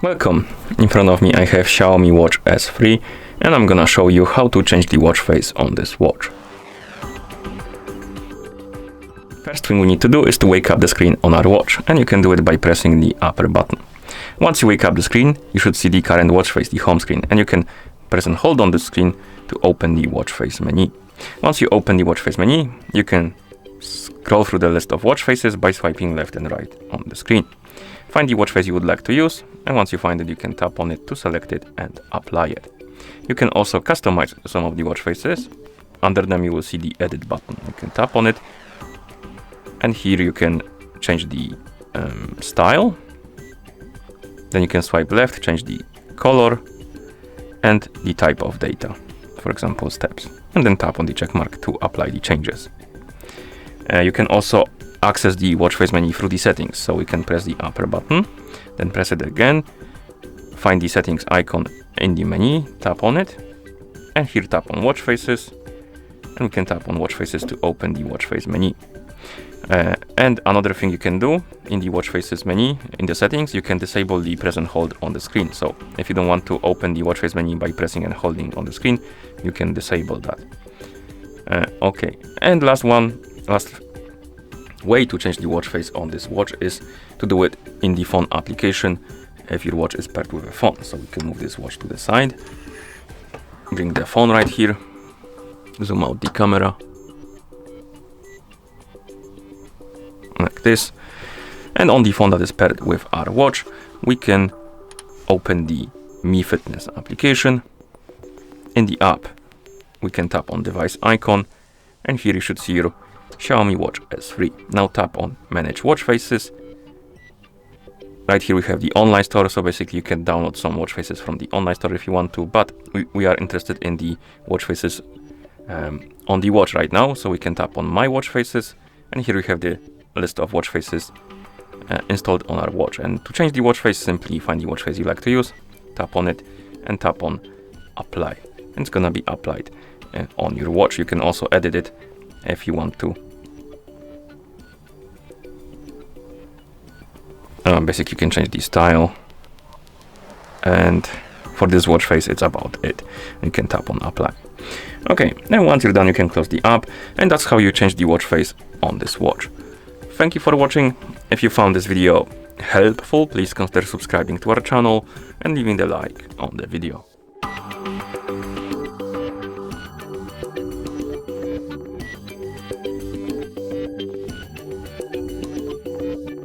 Welcome. In front of me I have XIAOMI Watch S3 and I'm gonna show you how to change the watch face on this watch. First thing we need to do is to wake up the screen on our watch, and you can do it by pressing the upper button. Once you wake up the screen, you should see the current watch face, the home screen, and you can press and hold on the screen to open the watch face menu. Once you open the watch face menu, you can scroll through the list of watch faces by swiping left and right on the screen. Find the watch face you would like to use, and once you find it, you can tap on it to select it and apply it. You can also customize some of the watch faces. Under them you will see the edit button. You can tap on it, and here you can change the style. Then you can swipe left, change the color and the type of data, for example steps, and then tap on the check mark to apply the changes. You can also access the watch face menu through the settings, so we can press the upper button, then press it again, find the settings icon in the menu, tap on it, and here tap on watch faces, and we can tap on watch faces to open the watch face menu. And another thing you can do in the watch faces menu, in the settings, you can disable the press and hold on the screen. So if you don't want to open the watch face menu by pressing and holding on the screen, you can disable that. Okay, and last way to change the watch face on this watch is to do it in the phone application if your watch is paired with a phone. So we can move this watch to the side, bring the phone right here, zoom out the camera like this, and on the phone that is paired with our watch we can open the Mi Fitness application. In the app we can tap on device icon, and here you should see your XIAOMI Watch S3. Now tap on Manage Watch Faces. Right here we have the online store, so basically you can download some watch faces from the online store if you want to, but we are interested in the watch faces on the watch right now, so we can tap on My Watch Faces, and here we have the list of watch faces installed on our watch. And to change the watch face, simply find the watch face you like to use, tap on it, and tap on Apply. And it's gonna be applied on your watch. You can also edit it if you want to. Basically you can change the style, and for this watch face it's about it. You can tap on Apply. Okay, then once you're done you can close the app, and that's how you change the watch face on this watch. Thank you for watching. If you found this video helpful, please consider subscribing to our channel and leaving the like on the video.